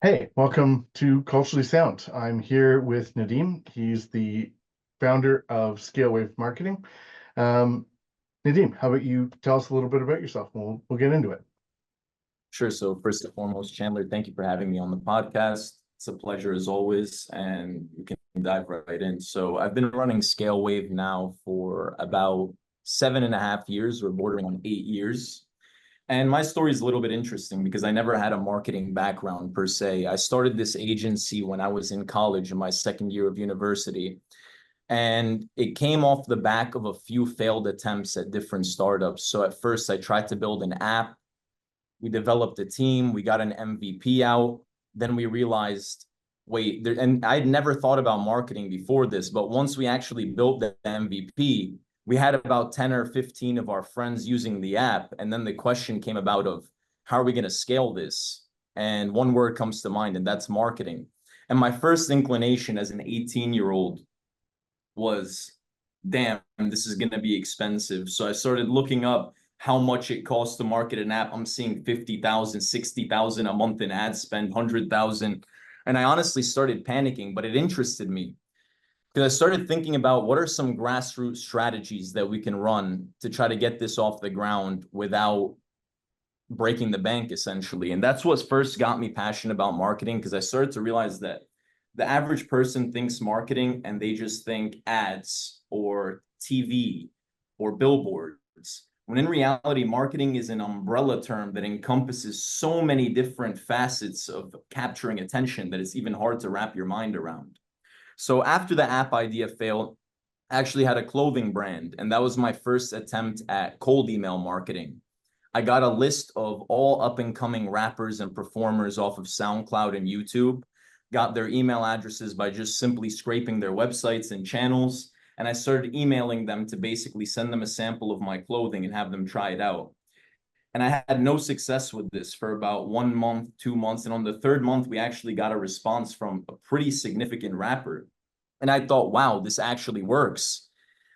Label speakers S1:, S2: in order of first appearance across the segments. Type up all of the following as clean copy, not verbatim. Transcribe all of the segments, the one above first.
S1: Hey, welcome to Culturally Sound. I'm here with Nadim. He's the founder of Scalewave Marketing. Um, Nadim, how about you tell us a little bit about yourself? We'll get into it.
S2: Sure. So first and foremost, Chandler, thank you for having me on the podcast. It's a pleasure as always, and we can dive right in. So I've been running Scalewave now for about 7.5 years, or bordering on 8 years. And my story is a little bit interesting because I never had a marketing background per se. I started this agency when I was in college in my second year of university. And it came off the back of a few failed attempts at different startups. So at first, I tried to build an app. We developed a team, we got an MVP out. Then we realized, wait, there, and I'd never thought about marketing before this, but once we actually built the MVP, we had about 10 or 15 of our friends using the app. And then the question came about of how are we going to scale this? And one word comes to mind, and that's marketing. And my first inclination as an 18-year-old was, damn, this is going to be expensive. So I started looking up how much it costs to market an app. I'm seeing 50,000, 60,000 a month in ad spend, 100,000. And I honestly started panicking, but it interested me because I started thinking about what are some grassroots strategies that we can run to try to get this off the ground without breaking the bank, essentially. And that's what first got me passionate about marketing, because I started to realize that the average person thinks marketing and they just think ads or TV or billboards. When in reality, marketing is an umbrella term that encompasses so many different facets of capturing attention that it's even hard to wrap your mind around. So after the app idea failed, I actually had a clothing brand, and that was my first attempt at cold email marketing. I got a list of all up and coming rappers and performers off of SoundCloud and YouTube, got their email addresses by just simply scraping their websites and channels. And I started emailing them to basically send them a sample of my clothing and have them try it out. And I had no success with this for about 1 month, 2 months. And on the third month, we actually got a response from a pretty significant rapper. And I thought, wow, this actually works.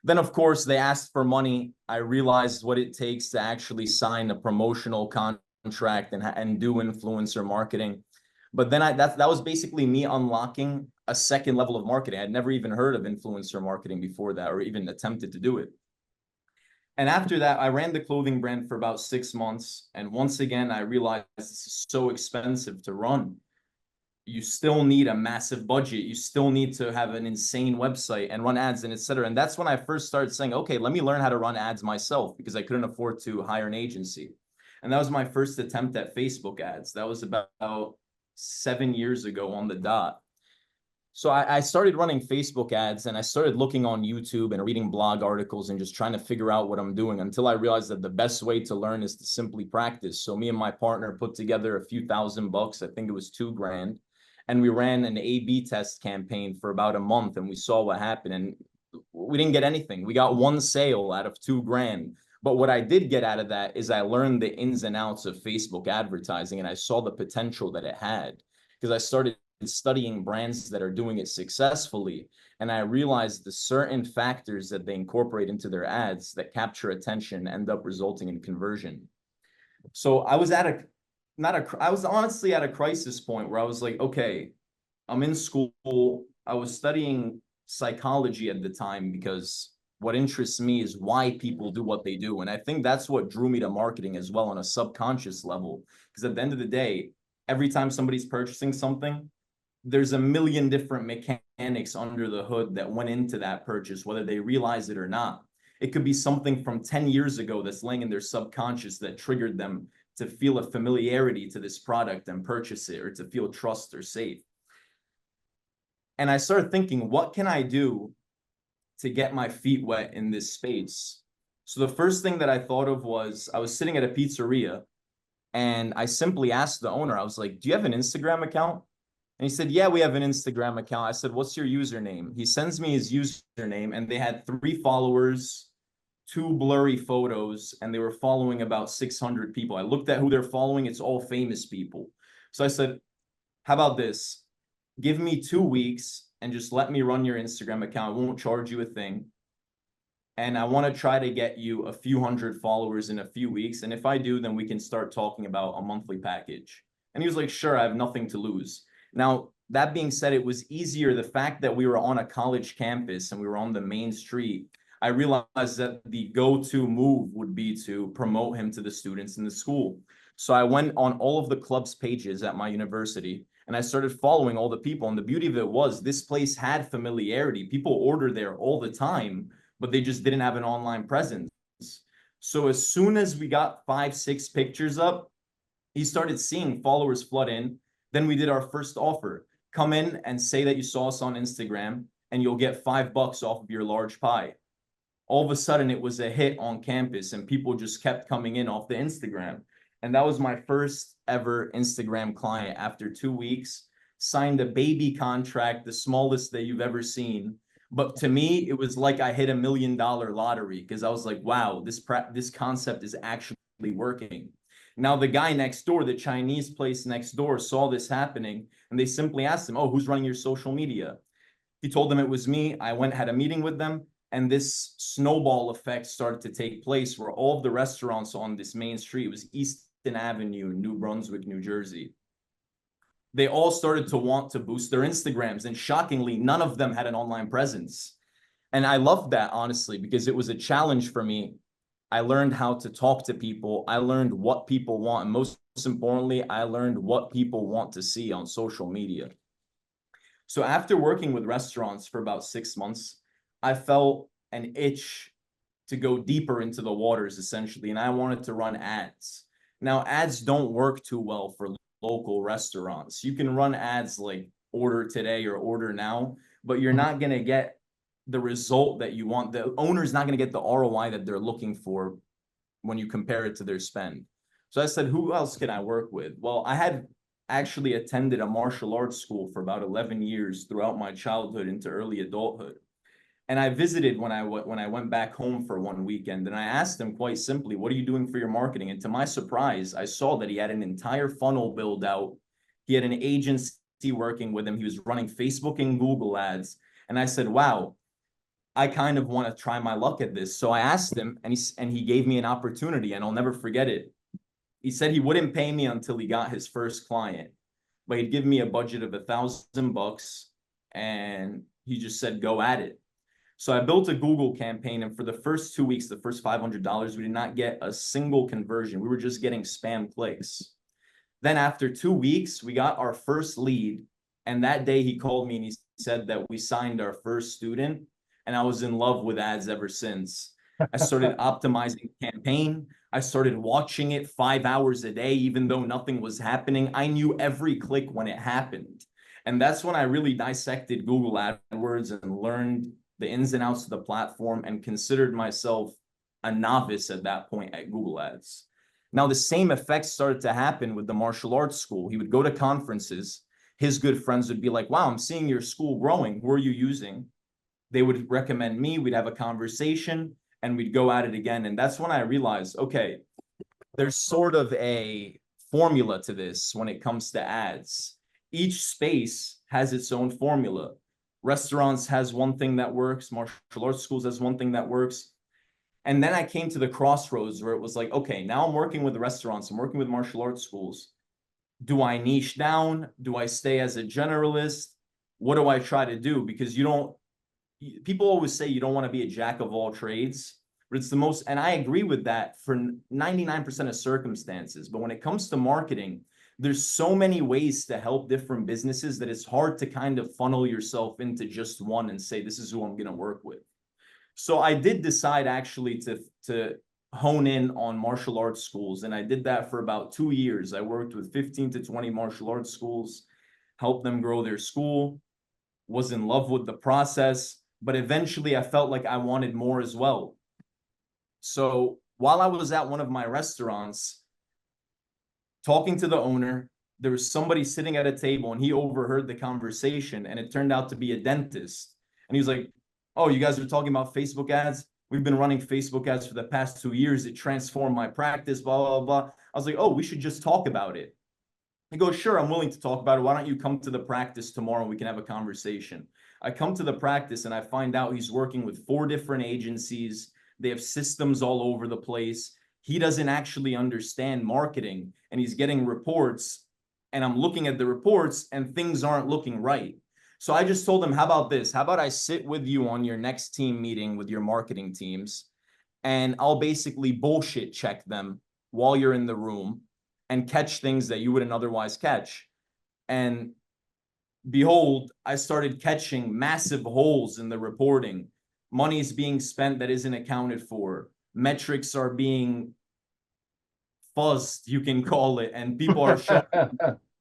S2: Then, of course, they asked for money. I realized what it takes to actually sign a promotional contract and do influencer marketing. But then that was basically me unlocking a second level of marketing. I'd never even heard of influencer marketing before that, or even attempted to do it. And after that, I ran the clothing brand for about 6 months. And once again, I realized this is so expensive to run. You still need a massive budget. You still need to have an insane website and run ads and etc. And that's when I first started saying, okay, let me learn how to run ads myself, because I couldn't afford to hire an agency. And that was my first attempt at Facebook ads. That was about 7 years ago on the dot. So I started running Facebook ads, and I started looking on YouTube and reading blog articles and just trying to figure out what I'm doing, until I realized that the best way to learn is to simply practice. So me and my partner put together a few $1,000. I think it was 2 grand. And we ran an A/B test campaign for about a month, and we saw what happened. And we didn't get anything. We got one sale out of 2 grand. But what I did get out of that is I learned the ins and outs of Facebook advertising, and I saw the potential that it had, because I started studying brands that are doing it successfully. And I realized the certain factors that they incorporate into their ads that capture attention end up resulting in conversion. So I was at a, not a, I was honestly at a crisis point where I was like, okay, I'm in school. I was studying psychology at the time, because what interests me is why people do what they do. And I think that's what drew me to marketing as well, on a subconscious level. Because at the end of the day, every time somebody's purchasing something, there's a million different mechanics under the hood that went into that purchase, whether they realize it or not. It could be something from 10 years ago that's laying in their subconscious that triggered them to feel a familiarity to this product and purchase it, or to feel trust or safe. And I started thinking, what can I do to get my feet wet in this space? So the first thing that I thought of was, I was sitting at a pizzeria, and I simply asked the owner, I was like, do you have an Instagram account? And he said, yeah, we have an Instagram account. I said, what's your username? He sends me his username, and they had 3 followers, 2 blurry photos, and they were following about 600 people. I looked at who they're following. It's all famous people. So I said, how about this? Give me 2 weeks and just let me run your Instagram account. I won't charge you a thing. And I want to try to get you a few hundred followers in a few weeks. And if I do, then we can start talking about a monthly package. And he was like, sure, I have nothing to lose. Now, that being said, it was easier. The fact that we were on a college campus and we were on the main street, I realized that the go-to move would be to promote him to the students in the school. So I went on all of the club's pages at my university and I started following all the people. And the beauty of it was this place had familiarity. People order there all the time, but they just didn't have an online presence. So as soon as we got 5, 6 pictures up, he started seeing followers flood in. Then we did our first offer. Come in and say that you saw us on Instagram and you'll get $5 off of your large pie. All of a sudden it was a hit on campus and people just kept coming in off the Instagram. And that was my first ever Instagram client. After 2 weeks, signed a baby contract, the smallest that you've ever seen. But to me, it was like I hit $1 million lottery because I was like, wow, this concept is actually working. Now, the guy next door, the Chinese place next door, saw this happening and they simply asked him, oh, who's running your social media? He told them it was me. I went, had a meeting with them, and this snowball effect started to take place where all of the restaurants on this main street, it was Easton Avenue in New Brunswick, New Jersey, they all started to want to boost their Instagrams. And shockingly, none of them had an online presence. And I loved that, honestly, because it was a challenge for me. I learned how to talk to people. I learned what people want. And most importantly, I learned what people want to see on social media. So after working with restaurants for about 6 months, I felt an itch to go deeper into the waters, essentially, and I wanted to run ads. Now, ads don't work too well for local restaurants. You can run ads like order today or order now, but you're not going to get the result that you want. The owner's not going to get the ROI that they're looking for when you compare it to their spend. So I said, who else can I work with? Well, I had actually attended a martial arts school for about 11 years throughout my childhood into early adulthood. And I visited when I went back home for one weekend, and I asked him quite simply, what are you doing for your marketing? And to my surprise, I saw that he had an entire funnel build out. He had an agency working with him. He was running Facebook and Google ads. And I said, wow, I kind of want to try my luck at this. So I asked him, and he gave me an opportunity, and I'll never forget it. He said he wouldn't pay me until he got his first client, but he'd give me a budget of $1,000, and he just said, go at it. So I built a Google campaign, and for the first 2 weeks, the first $500, we did not get a single conversion. We were just getting spam clicks. Then after 2 weeks, we got our first lead, and that day he called me and he said that we signed our first student, and I was in love with ads ever since. I started optimizing the campaign. I started watching it 5 hours a day, even though nothing was happening. I knew every click when it happened. And that's when I really dissected Google AdWords and learned the ins and outs of the platform and considered myself a novice at that point at Google Ads. Now, the same effects started to happen with the martial arts school. He would go to conferences. His good friends would be like, wow, I'm seeing your school growing. Who are you using? They would recommend me. We'd have a conversation and we'd go at it again. And that's when I realized, okay, there's sort of a formula to this when it comes to ads. Each space has its own formula. Restaurants has one thing that works. Martial arts schools has one thing that works. And then I came to the crossroads where it was like, okay, now I'm working with restaurants. I'm working with martial arts schools. Do I niche down? Do I stay as a generalist? What do I try to do? Because people always say you don't want to be a jack of all trades, but it's the most, and I agree with that for 99% of circumstances. But when it comes to marketing, there's so many ways to help different businesses that it's hard to kind of funnel yourself into just one and say, this is who I'm going to work with. So I did decide actually to hone in on martial arts schools. And I did that for about 2 years. I worked with 15 to 20 martial arts schools, helped them grow their school, was in love with the process, but eventually I felt like I wanted more as well. So while I was at one of my restaurants, talking to the owner, there was somebody sitting at a table and he overheard the conversation, and it turned out to be a dentist. And he was like, oh, you guys are talking about Facebook ads? We've been running Facebook ads for the past 2 years. It transformed my practice, blah, blah, blah. I was like, oh, we should just talk about it. He goes, sure, I'm willing to talk about it. Why don't you come to the practice tomorrow and we can have a conversation? I come to the practice and I find out he's working with 4 different agencies. They have systems all over the place. He doesn't actually understand marketing, and he's getting reports and I'm looking at the reports and things aren't looking right. So I just told them, how about this? How about I sit with you on your next team meeting with your marketing teams, and I'll basically bullshit check them while you're in the room and catch things that you wouldn't otherwise catch. And behold, I started catching massive holes in the reporting. Money is being spent that isn't accounted for. Metrics are being fuzzed, you can call it, and people are showing,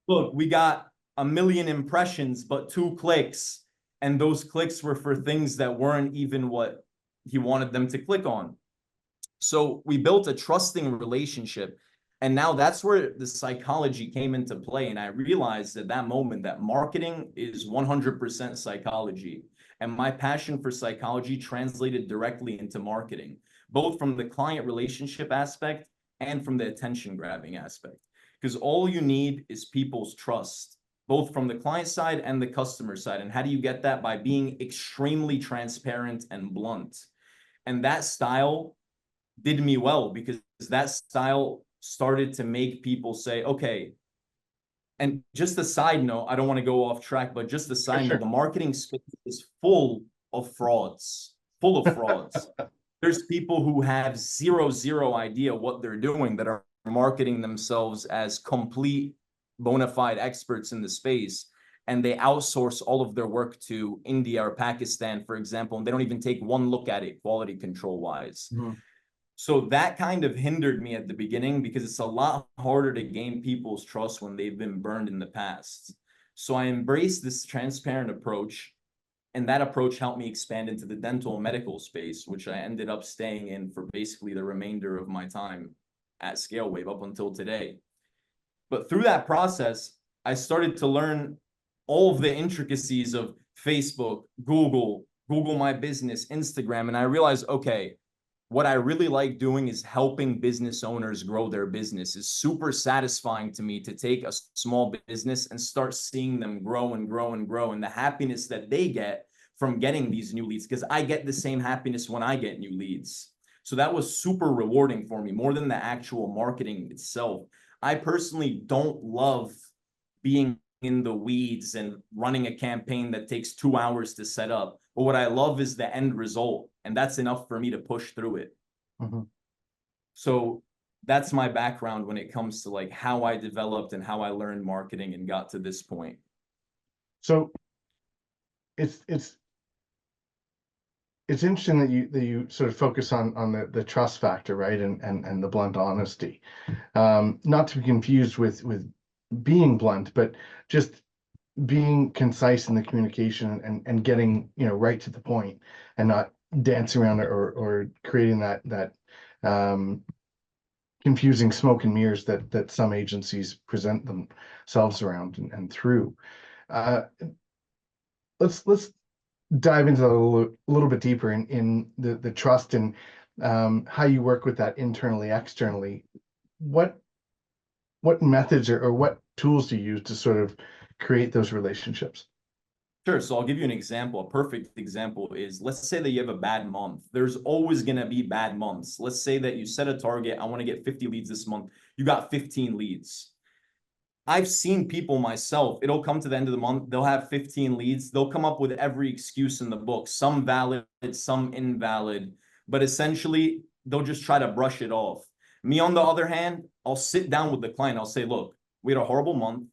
S2: look, we got 1 million impressions, but 2 clicks, and those clicks were for things that weren't even what he wanted them to click on. So we built a trusting relationship. And now that's where the psychology came into play. And I realized at that moment that marketing is 100% psychology. And my passion for psychology translated directly into marketing, both from the client relationship aspect and from the attention grabbing aspect. Because all you need is people's trust, both from the client side and the customer side. And how do you get that? By being extremely transparent and blunt. And that style did me well, because that style started to make people say, okay. And just a side note, I don't want to go off track, but just a side note, the marketing space is full of frauds, There's people who have zero idea what they're doing, that are marketing themselves as complete bona fide experts in the space. And they outsource all of their work to India or Pakistan, for example, and they don't even take one look at it quality control wise. Mm-hmm. So that kind of hindered me at the beginning, because it's a lot harder to gain people's trust when they've been burned in the past. So I embraced this transparent approach, and that approach helped me expand into the dental and medical space, which I ended up staying in for basically the remainder of my time at Scalewave up until today. But through that process, I started to learn all of the intricacies of Facebook, Google My Business, Instagram, and I realized, okay, what I really like doing is helping business owners grow their business. It's super satisfying to me to take a small business and start seeing them grow and grow and grow, and the happiness that they get from getting these new leads, because I get the same happiness when I get new leads. So that was super rewarding for me, more than the actual marketing itself. I personally don't love being in the weeds and running a campaign that takes 2 hours to set up. But what I love is the end result, and that's enough for me to push through it. Mm-hmm. So that's my background when it comes to like how I developed and how I learned marketing and got to this point.
S1: So it's interesting that you sort of focus on the trust factor, right? And the blunt honesty. Not to be confused with being blunt, but just being concise in the communication and getting, right to the point, and not dancing around it or creating that confusing smoke and mirrors that some agencies present themselves around and through. Let's dive into that a little bit deeper in the trust and how you work with that internally, externally. What methods or what tools do you use to sort of create those relationships?
S2: Sure. So I'll give you an example. A perfect example is, let's say that you have a bad month. There's always going to be bad months. Let's say that you set a target. I want to get 50 leads this month. You got 15 leads. I've seen people myself, it'll come to the end of the month, they'll have 15 leads. They'll come up with every excuse in the book, some valid, some invalid, but essentially they'll just try to brush it off. Me, on the other hand, I'll sit down with the client. I'll say, look, we had a horrible month.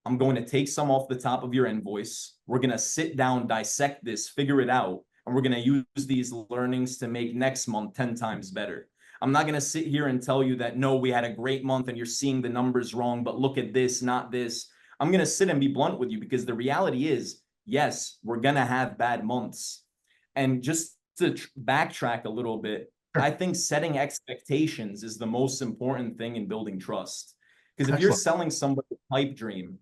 S2: I'm going to take some off the top of your invoice. We're going to sit down, dissect this, figure it out, and we're going to use these learnings to make next month 10 times better. I'm not going to sit here and tell you that, no, we had a great month and you're seeing the numbers wrong, but look at this, not this. I'm going to sit and be blunt with you, because the reality is, yes, we're going to have bad months. And just to backtrack a little bit, I think setting expectations is the most important thing in building trust. Because if you're selling somebody a pipe dream,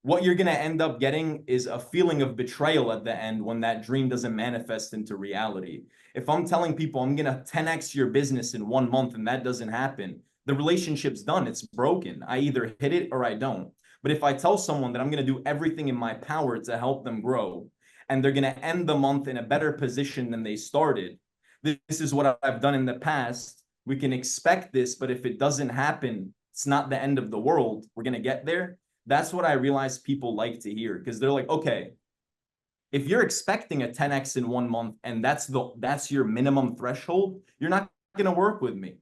S2: what you're going to end up getting is a feeling of betrayal at the end when that dream doesn't manifest into reality. If I'm telling people I'm going to 10x your business in 1 month and that doesn't happen, the relationship's done. It's broken. I either hit it or I don't. But if I tell someone that I'm going to do everything in my power to help them grow, and they're going to end the month in a better position than they started, this is what I've done in the past. We can expect this, but if it doesn't happen, it's not the end of the world. We're going to get there. That's what I realize people like to hear, because they're like, okay, if you're expecting a 10x in 1 month and that's your minimum threshold, you're not going to work with me.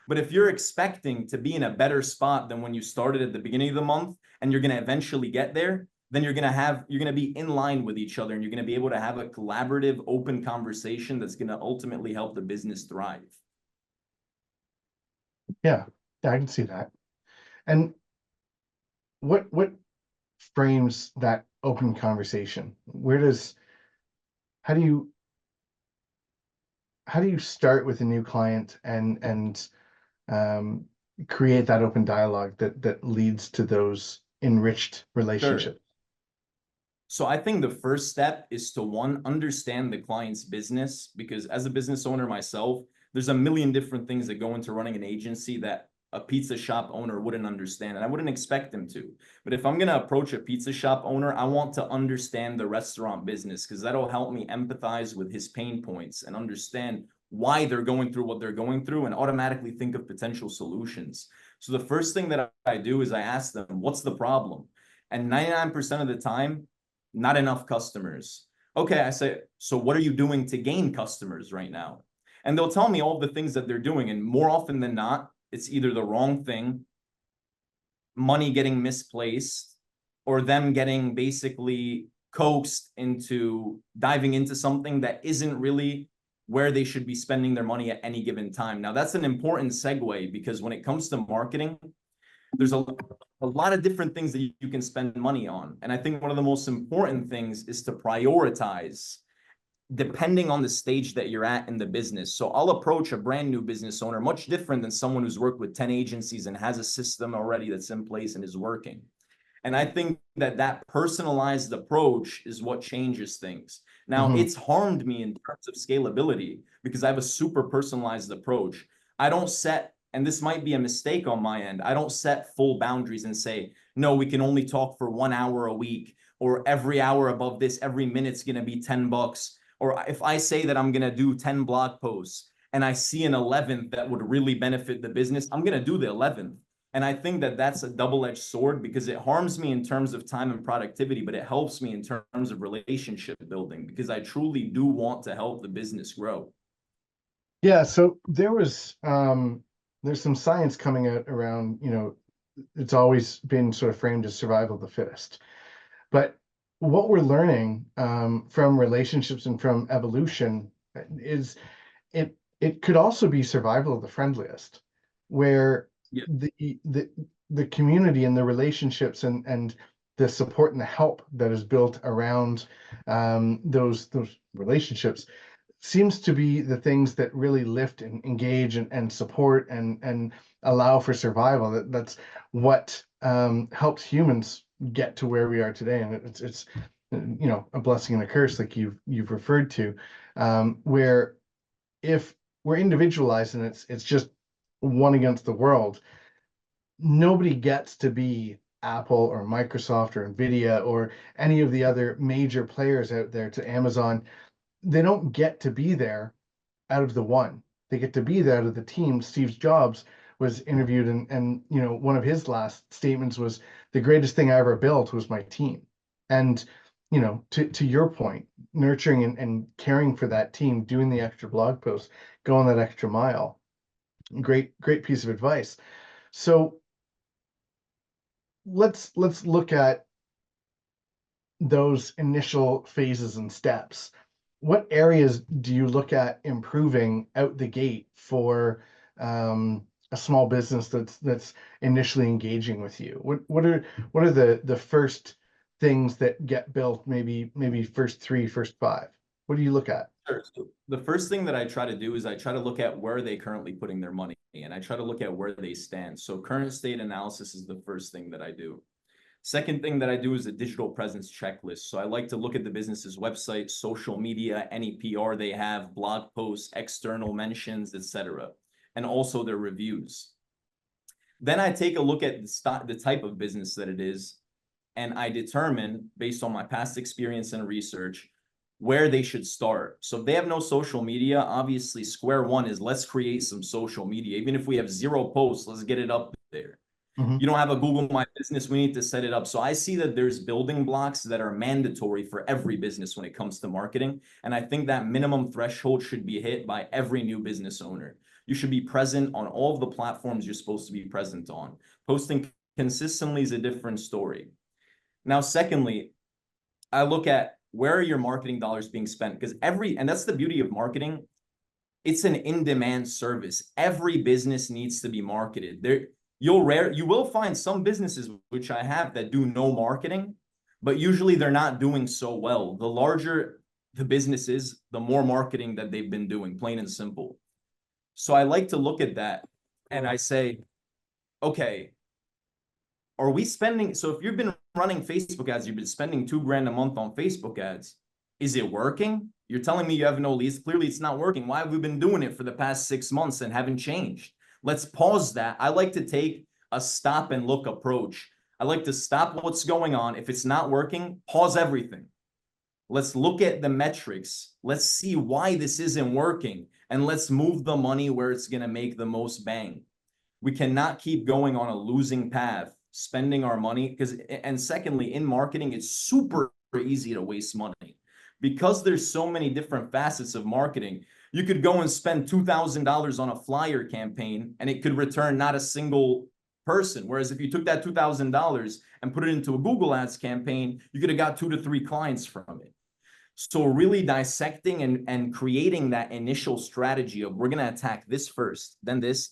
S2: But if you're expecting to be in a better spot than when you started at the beginning of the month, and you're going to eventually get there, then you're going to be in line with each other, and you're going to be able to have a collaborative, open conversation that's going to ultimately help the business thrive.
S1: Yeah, I can see that. And what frames that open conversation? How do you start with a new client and create that open dialogue that leads to those enriched relationships?
S2: Sure. So I think the first step is to, one, understand the client's business, because as a business owner myself, there's a million different things that go into running an agency that a pizza shop owner wouldn't understand, and I wouldn't expect them to. But if I'm going to approach a pizza shop owner, I want to understand the restaurant business, because that'll help me empathize with his pain points and understand why they're going through what they're going through, and automatically think of potential solutions. So the first thing that I do is I ask them, what's the problem? And 99% of the time, not enough customers. Okay, I say, so what are you doing to gain customers right now? And they'll tell me all the things that they're doing. And more often than not, it's either the wrong thing, money getting misplaced, or them getting basically coaxed into diving into something that isn't really where they should be spending their money at any given time. Now, that's an important segue, because when it comes to marketing, there's a lot of different things that you can spend money on. And I think one of the most important things is to prioritize depending on the stage that you're at in the business. So I'll approach a brand new business owner much different than someone who's worked with 10 agencies and has a system already that's in place and is working. And I think that personalized approach is what changes things. Now, it's harmed me in terms of scalability, because I have a super personalized approach. I don't set, and this might be a mistake on my end, I don't set full boundaries and say, no, we can only talk for 1 hour a week, or every hour above this, every minute's going to be $10. Or if I say that I'm going to do 10 blog posts and I see an 11th that would really benefit the business, I'm going to do the 11th. And I think that that's a double-edged sword, because it harms me in terms of time and productivity, but it helps me in terms of relationship building, because I truly do want to help the business grow.
S1: Yeah, so there's some science coming out around, it's always been sort of framed as survival of the fittest. But what we're learning from relationships and from evolution is it could also be survival of the friendliest, where
S2: Yeah.
S1: the community and the relationships and the support and the help that is built around those relationships seems to be the things that really lift and engage and support and allow for survival. That's what helps humans get to where we are today. And it's a blessing and a curse, like you've referred to, where if we're individualized and it's just one against the world, nobody gets to be Apple or Microsoft or Nvidia or any of the other major players out there, to Amazon. They don't get to be there out of the one. They get to be there out of the team. Steve Jobs was interviewed, and one of his last statements was, the greatest thing I ever built was my team. And to your point, nurturing and caring for that team, doing the extra blog posts, going that extra mile. Great piece of advice. So let's look at those initial phases and steps. What areas do you look at improving out the gate for a small business that's initially engaging with you? What are the first things that get built? Maybe first 3, first 5. What do you look at?
S2: Sure. So the first thing that I try to do is I try to look at where are they currently putting their money, and I try to look at where they stand. So current state analysis is the first thing that I do. Second thing that I do is a digital presence checklist. So I like to look at the business's website, social media, any PR they have, blog posts, external mentions, etc., and also their reviews. Then I take a look at the type of business that it is, and I determine, based on my past experience and research, where they should start. So if they have no social media, obviously square one is let's create some social media. Even if we have 0 posts, let's get it up there.
S1: Mhm.
S2: You don't have a Google My Business, we need to set it up. So I see that there's building blocks that are mandatory for every business when it comes to marketing. And I think that minimum threshold should be hit by every new business owner. You should be present on all of the platforms you're supposed to be present on. Posting consistently is a different story. Now, secondly, I look at where are your marketing dollars being spent? Because and that's the beauty of marketing. It's an in-demand service. Every business needs to be marketed. You will find some businesses, which I have, that do no marketing, but usually they're not doing so well. The larger the business is, the more marketing that they've been doing, plain and simple. So I like to look at that and I say, okay, are we spending? So if you've been running Facebook ads, you've been spending $2,000 a month on Facebook ads. Is it working? You're telling me you have no leads. Clearly it's not working. Why have we been doing it for the past 6 months and haven't changed? Let's pause that. I like to take a stop and look approach. I like to stop what's going on. If it's not working, pause everything. Let's look at the metrics. Let's see why this isn't working. And let's move the money where it's going to make the most bang. We cannot keep going on a losing path, spending our money. And secondly, in marketing, it's super easy to waste money. Because there's so many different facets of marketing, you could go and spend $2,000 on a flyer campaign and it could return not a single person. Whereas if you took that $2,000 and put it into a Google Ads campaign, you could have got 2 to 3 clients from it. So really dissecting and creating that initial strategy of we're going to attack this first, then this,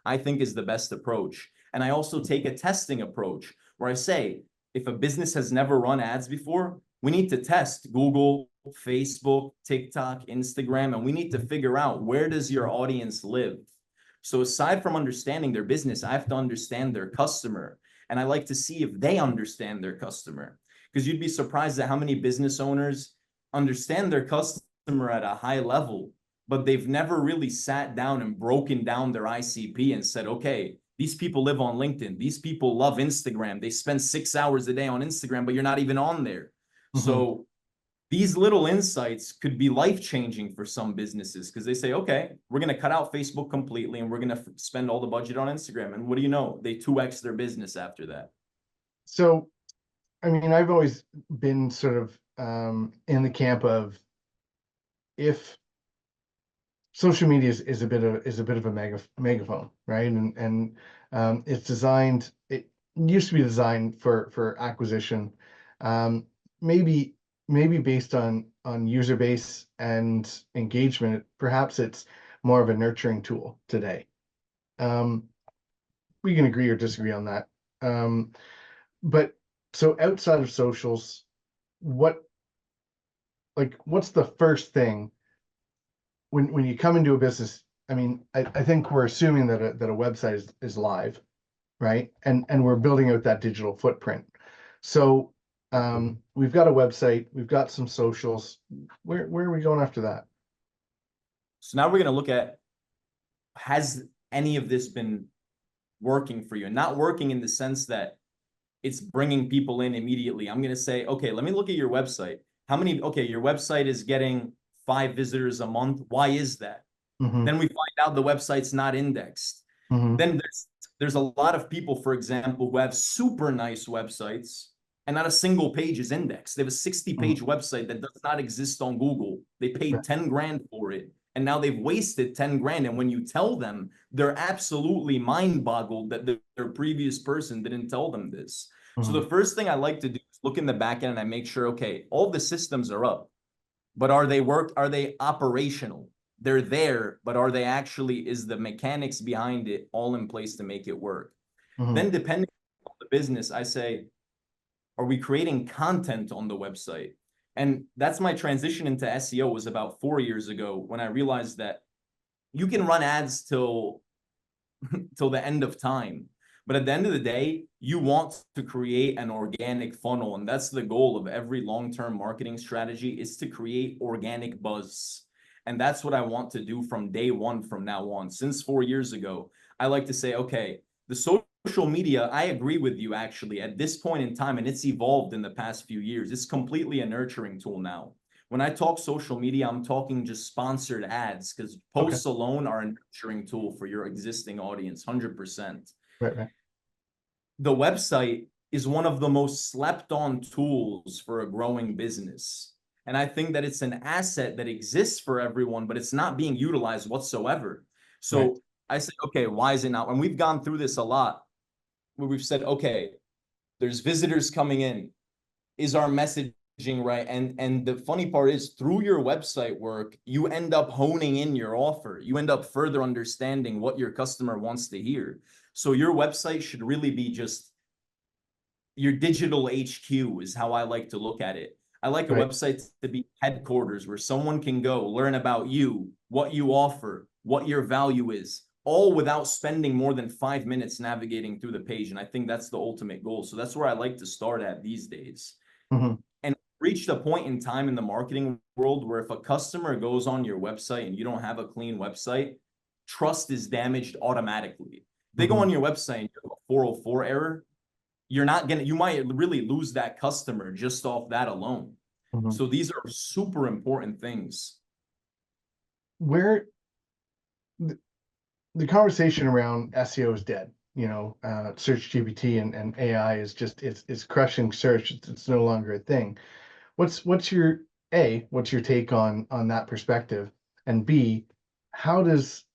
S2: I think is the best approach. And I also take a testing approach where I say, if a business has never run ads before, we need to test Google, Facebook, TikTok, Instagram, and we need to figure out, where does your audience live? So aside from understanding their business, I have to understand their customer. And I like to see if they understand their customer. Because you'd be surprised at how many business owners understand their customer at a high level, but they've never really sat down and broken down their ICP and said, okay, these people live on LinkedIn. These people love Instagram. They spend 6 hours a day on Instagram, but you're not even on there. Mm-hmm. So these little insights could be life-changing for some businesses, because they say, okay, we're going to cut out Facebook completely and we're going to spend all the budget on Instagram. And what do you know? They 2x their business after that.
S1: So, I mean, I've always been sort of in the camp of, if social media is a bit of a megaphone, right? And it's designed. It used to be designed for acquisition, maybe based on user base and engagement. Perhaps it's more of a nurturing tool today. We can agree or disagree on that. But so outside of socials, what's the first thing when you come into a business? I mean, I think we're assuming that a website is live, right? And we're building out that digital footprint. So we've got a website, we've got some socials. Where are we going after that?
S2: So now we're going to look at, has any of this been working for you? And not working in the sense that it's bringing people in immediately. I'm going to say, okay, let me look at your website. Okay, your website is getting 5 visitors a month. Why is that? Mm-hmm. Then we find out the website's not indexed. Mm-hmm. Then there's a lot of people, for example, who have super nice websites and not a single page is indexed. They have a 60-page mm-hmm. website that does not exist on Google. They paid $10,000 for it, and now they've wasted $10,000. And when you tell them, they're absolutely mind-boggled that their previous person didn't tell them this. Mm-hmm. So the first thing I like to do is look in the back end and I make sure, okay, all the systems are up, but are they operational? They're there, but are they actually, is the mechanics behind it all in place to make it work? Mm-hmm. Then depending on the business, I say, are we creating content on the website? And that's my transition into SEO, was about 4 years ago, when I realized that you can run ads till the end of time. But at the end of the day, you want to create an organic funnel. And that's the goal of every long-term marketing strategy, is to create organic buzz. And that's what I want to do from day one from now on. Since 4 years ago, I like to say, okay, the social media, I agree with you actually at this point in time, and it's evolved in the past few years. It's completely a nurturing tool now. When I talk social media, I'm talking just sponsored ads, because posts alone are a nurturing tool for your existing audience, 100%.
S1: Right.
S2: the website is one of the most slept on tools for a growing business. And I think that it's an asset that exists for everyone, but it's not being utilized whatsoever.
S1: Right.
S2: So I say, okay, why is it not? And we've gone through this a lot where we've said, okay, there's visitors coming in. Is our messaging right? And the funny part is through your website work, you end up honing in your offer. You end up further understanding what your customer wants to hear. So your website should really be just your digital HQ is how I like to look at it. I like a
S1: Right.
S2: website to be headquarters where someone can go learn about you, what you offer, what your value is, all without spending more than 5 minutes navigating through the page. And I think that's the ultimate goal. So that's where I like to start at these days.
S1: Mhm.
S2: And reached a point in time in the marketing world where if a customer goes on your website and you don't have a clean website, trust is damaged automatically. They go on
S1: Mhm.
S2: your website and you have a 404 error, you're not gonna, you might really lose that customer just off that alone.
S1: Mhm.
S2: So these are super important things.
S1: Where the conversation around SEO is dead. Search GPT and AI is just it's crushing search. It's no longer a thing. What's your what's your take on that perspective? And B, how does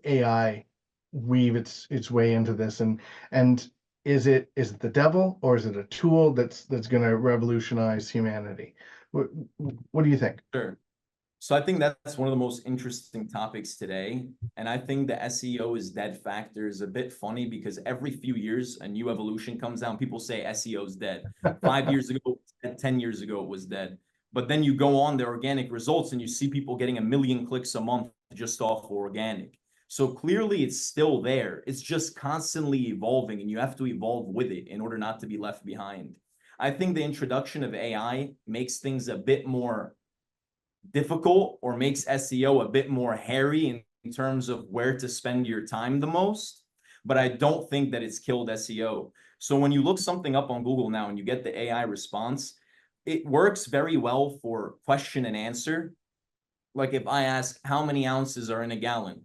S1: AI weave its way into this? And is it the devil, or is it a tool that's going to revolutionize humanity? What what do you think?
S2: Sure. So I think that's one of the most interesting topics today. And I think the SEO is dead factor is a bit funny because every few years a new evolution comes out. People say SEO is dead. 5 years ago, 10 years ago, it was dead. But then you go on the organic results and you see people getting 1 million clicks a month just off organic. So clearly it's still there. It's just constantly evolving and you have to evolve with it in order not to be left behind. I think the introduction of AI makes things a bit more difficult or makes SEO a bit more hairy in terms of where to spend your time the most. But I don't think that it's killed SEO. So when you look something up on Google now and you get the AI response, it works very well for question and answer. Like if I ask how many ounces are in a gallon,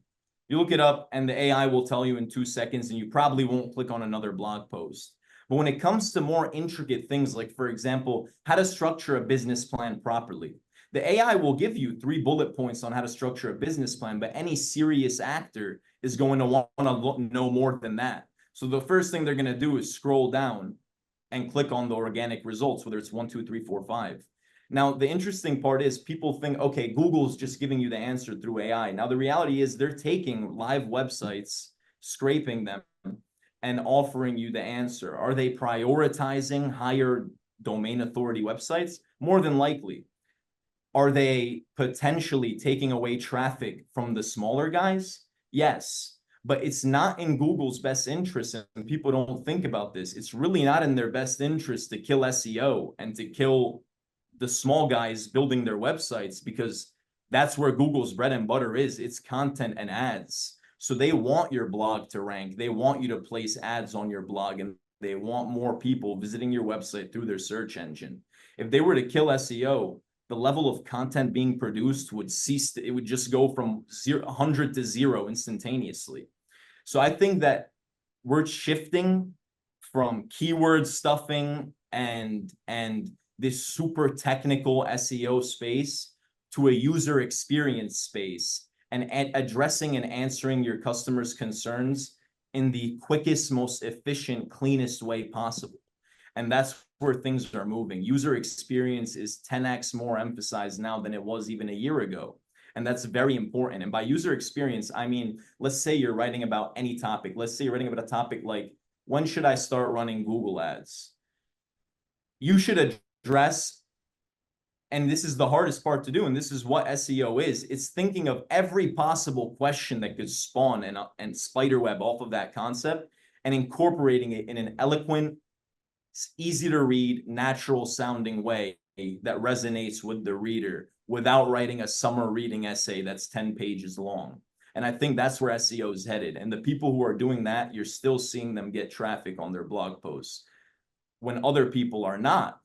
S2: you look it up and the AI will tell you in 2 seconds and you probably won't click on another blog post. But when it comes to more intricate things, like for example, how to structure a business plan properly, the AI will give you 3 bullet points on how to structure a business plan, but any serious actor is going to want to know more than that. So the first thing they're going to do is scroll down and click on the organic results, whether it's 1, 2, 3, 4, 5. Now, the interesting part is people think, okay, Google's just giving you the answer through AI. Now, the reality is they're taking live websites, scraping them, and offering you the answer. Are they prioritizing higher domain authority websites? More than likely. Are they potentially taking away traffic from the smaller guys? Yes, but it's not in Google's best interest, and people don't think about this. It's really not in their best interest to kill SEO and to kill the small guys building their websites because that's where Google's bread and butter is. It's content and ads. So they want your blog to rank. They want you to place ads on your blog, and they want more people visiting your website through their search engine. If they were to kill SEO, the level of content being produced would cease. It would just go from 100 to 0 instantaneously. So I think that we're shifting from keyword stuffing and this super technical SEO space to a user experience space and addressing and answering your customers' concerns in the quickest, most efficient, cleanest way possible. And that's where things are moving. User experience is 10x more emphasized now than it was even a year ago. And that's very important. And by user experience, I mean, let's say you're writing about any topic. Let's say you're writing about a topic like, when should I start running Google ads? You should address, and this is the hardest part to do, and this is what SEO is, it's thinking of every possible question that could spawn and spiderweb off of that concept and incorporating it in an eloquent, easy to read, natural sounding way that resonates with the reader without writing a summer reading essay that's 10 pages long. And I think that's where SEO is headed. And the people who are doing that, you're still seeing them get traffic on their blog posts when other people are not.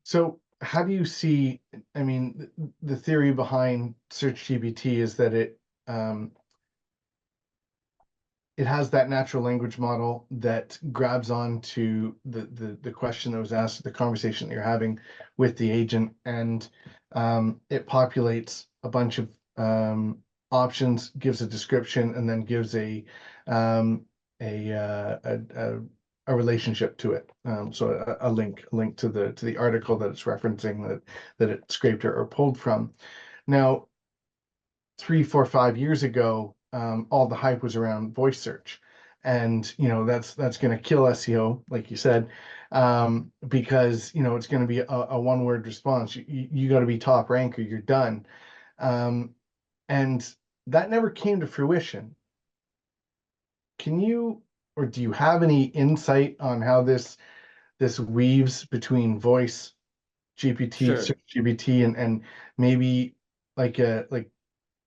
S1: So how do you see, I mean, the theory behind search GPT is that it has that natural language model that grabs on to the question that was asked, the conversation that you're having with the agent, and it populates a bunch of options, gives a description, and then gives um, a, uh, a, a a relationship to it. So a link to the article that it's referencing, that it scraped or pulled from. Now, 3, 4, 5 years ago, all the hype was around voice search, and that's going to kill SEO, like you said, because it's going to be a one-word response. You got to be top rank or you're done, and that never came to fruition. Can you, or do you have any insight on how this weaves between voice GPT,
S2: Sure.
S1: search GPT, and maybe like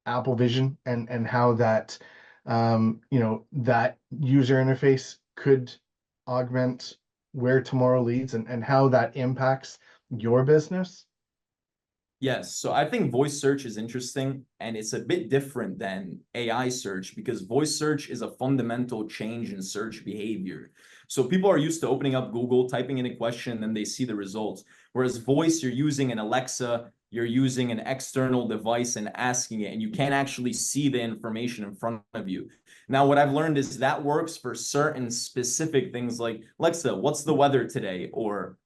S1: Apple Vision, and how that that user interface could augment where tomorrow leads, and how that impacts your business?
S2: Yes, so I think voice search is interesting, and it's a bit different than AI search because voice search is a fundamental change in search behavior. So people are used to opening up Google, typing in a question, and then they see the results. Whereas voice, you're using an Alexa, you're using an external device and asking it, and you can't actually see the information in front of you. Now, what I've learned is that works for certain specific things like, Alexa, what's the weather today? Or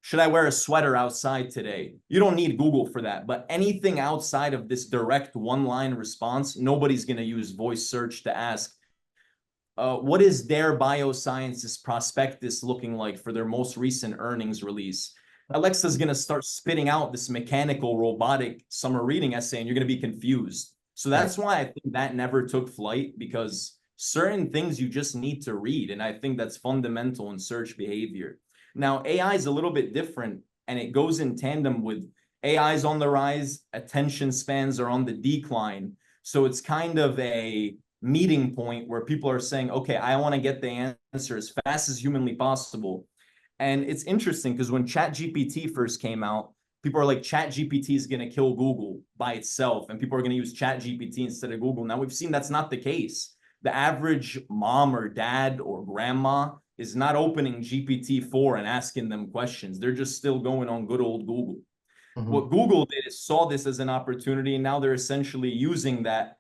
S2: should I wear a sweater outside today? You don't need Google for that. But anything outside of this direct one-line response, nobody's going to use voice search to ask, what is their biosciences prospectus looking like for their most recent earnings release? Alexa's going to start spitting out this mechanical robotic summer reading essay, and you're going to be confused. So
S1: Right.
S2: that's why I think that never took flight, because certain things you just need to read. And I think that's fundamental in search behavior. Now, AI is a little bit different, and it goes in tandem with AI is on the rise, attention spans are on the decline. So it's kind of a meeting point where people are saying, okay, I want to get the answer as fast as humanly possible. And it's interesting because when ChatGPT first came out, people are like, ChatGPT is going to kill Google by itself, and people are going to use ChatGPT instead of Google. Now we've seen that's not the case. The average mom or dad or grandma is not opening GPT-4 and asking them questions. They're just still going on good old Google.
S1: Mm-hmm.
S2: What Google did is saw this as an opportunity, and now they're essentially using that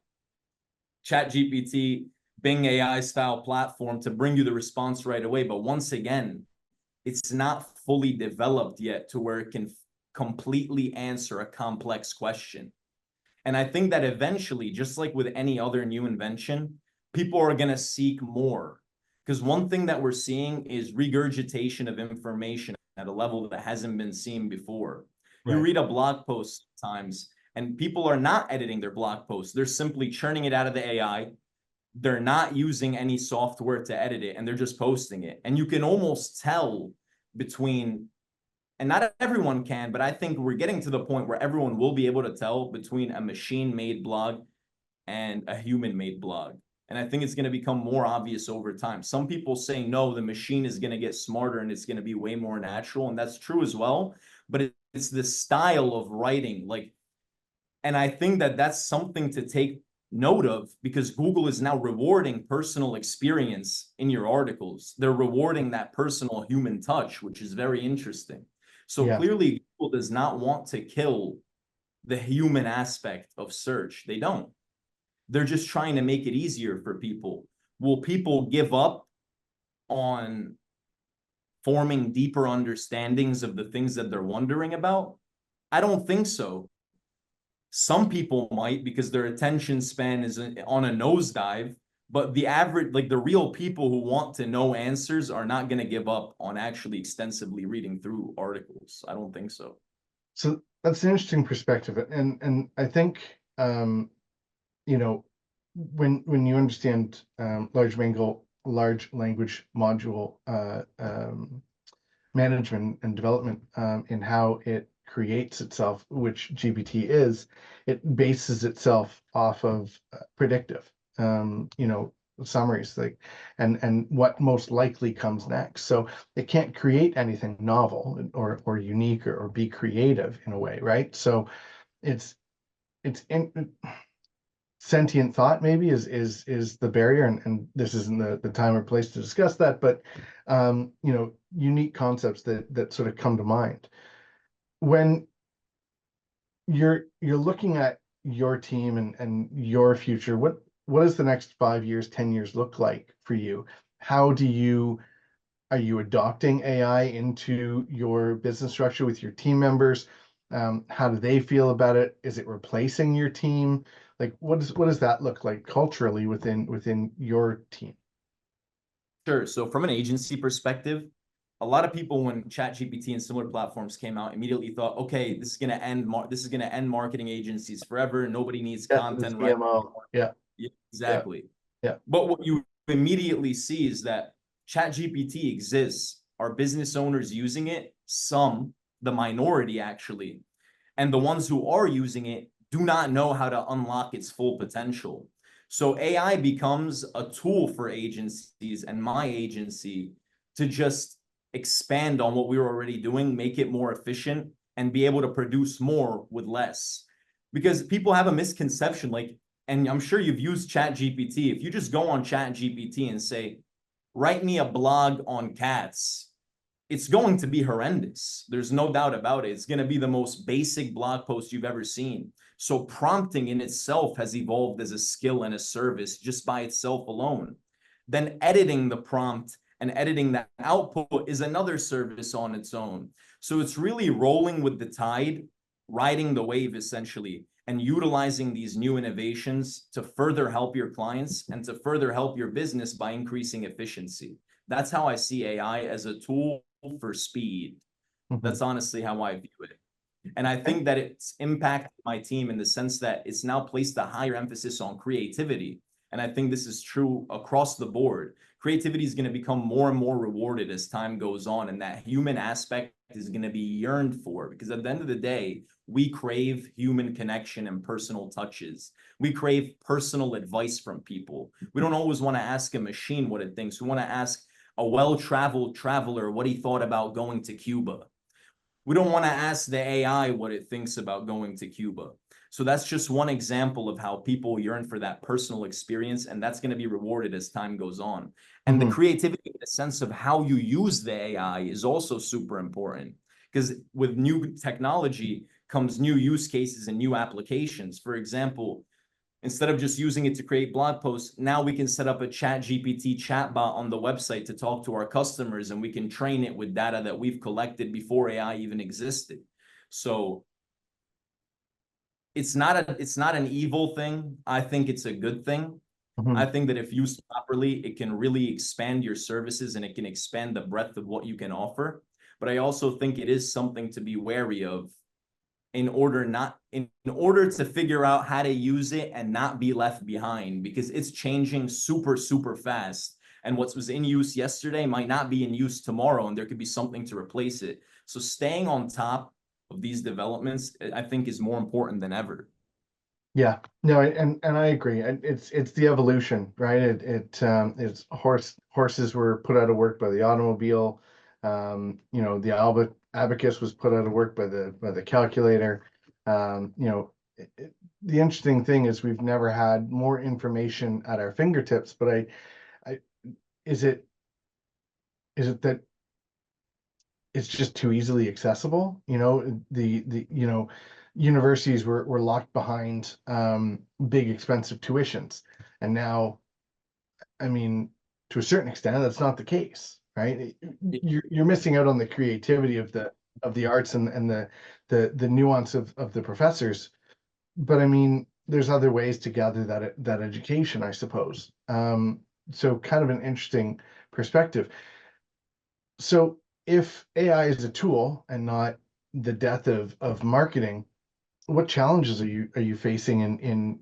S2: ChatGPT, Bing AI style platform to bring you the response right away. But once again, it's not fully developed yet to where it can completely answer a complex question. And I think that eventually, just like with any other new invention, people are going to seek more. Because one thing that we're seeing is regurgitation of information at a level that hasn't been seen before. You
S1: Right.
S2: read a blog post sometimes, and people are not editing their blog posts. They're simply churning it out of the AI. They're not using any software to edit it, and they're just posting it. And you can almost tell between, and not everyone can, but I think we're getting to the point where everyone will be able to tell between a machine-made blog and a human-made blog. And I think it's going to become more obvious over time. Some people say, no, the machine is going to get smarter and it's going to be way more natural. And that's true as well. But it's the style of writing. And I think that that's something to take note of, because Google is now rewarding personal experience in your articles. They're rewarding that personal human touch, which is very interesting. So
S1: Yeah.
S2: clearly, Google does not want to kill the human aspect of search. They don't. They're just trying to make it easier for people. Will people give up on forming deeper understandings of the things that they're wondering about? I don't think so. Some people might, because their attention span is on a nosedive, but the average, like the real people who want to know answers, are not going to give up on actually extensively reading through articles. I don't think so.
S1: So that's an interesting perspective, and I think you know when you understand large language module management and development, in how it creates itself, which GPT is, it bases itself off of predictive, summaries, like, and what most likely comes next. So it can't create anything novel or unique, or be creative in a way, right? So it's in, sentient thought maybe is the barrier, and this isn't the time or place to discuss that, but unique concepts that sort of come to mind when you're looking at your team and your future. What does the next 5 years, 10 years look like for you? How are you adopting AI into your business structure with your team members? How do they feel about it? Is it replacing your team? Like, what does that look like culturally within your team?
S2: Sure. So from an agency perspective, a lot of people, when ChatGPT and similar platforms came out, immediately thought, okay, this is going to end marketing agencies forever. Nobody needs
S1: Yeah, the
S2: content right
S1: CMO.
S2: anymore.
S1: Yeah,
S2: Yeah,
S1: yeah,
S2: exactly.
S1: yeah.
S2: But what you immediately see is that ChatGPT exists. Are business owners using it? Some, the minority actually. And the ones who are using it do not know how to unlock its full potential. So AI becomes a tool for agencies and my agency to just expand on what we were already doing, make it more efficient, and be able to produce more with less. Because people have a misconception, like, and I'm sure you've used ChatGPT. If you just go on ChatGPT and say, write me a blog on cats, it's going to be horrendous. There's no doubt about it. It's going to be the most basic blog post you've ever seen. So prompting in itself has evolved as a skill and a service just by itself alone. Then editing the prompt and editing that output is another service on its own. So it's really rolling with the tide, riding the wave essentially, and utilizing these new innovations to further help your clients and to further help your business by increasing efficiency. That's how I see AI, as a tool for speed.
S1: Mhm.
S2: That's honestly how I view it. And I think that it's impacted my team in the sense that it's now placed a higher emphasis on creativity. And I think this is true across the board. Creativity is going to become more and more rewarded as time goes on. And that human aspect is going to be yearned for, because at the end of the day, we crave human connection and personal touches. We crave personal advice from people. We don't always want to ask a machine what it thinks. We want to ask a well-traveled traveler what he thought about going to Cuba. We don't want to ask the AI what it thinks about going to Cuba. So that's just one example of how people yearn for that personal experience, and that's going to be rewarded as time goes on. And the
S1: Mhm.
S2: creativity in the sense of how you use the AI is also super important, because with new technology comes new use cases and new applications. For example, instead of just using it to create blog posts, now we can set up a ChatGPT chatbot on the website to talk to our customers, and we can train it with data that we've collected before AI even existed. So it's not an evil thing. I think it's a good thing. I
S1: Mhm.
S2: think that if used properly, it can really expand your services and it can expand the breadth of what you can offer. But I also think it is something to be wary of in order to figure out how to use it and not be left behind, because it's changing super fast, and what was in use yesterday might not be in use tomorrow, and there could be something to replace it. So staying on top of these developments, I think, is more important than ever.
S1: Yeah, no, and I agree. It's the evolution, right? It's horses were put out of work by the automobile. The abacus was put out of work by the calculator. The interesting thing is we've never had more information at our fingertips. But I is it that it's just too easily accessible? The universities were locked behind big expensive tuitions, and now, I mean, to a certain extent, that's not the case, right? You're missing out on the creativity of the arts and the nuance of the professors. But I mean, there's other ways to gather that education, I suppose. So kind of an interesting perspective. So if AI is a tool and not the death of marketing, what challenges are you facing in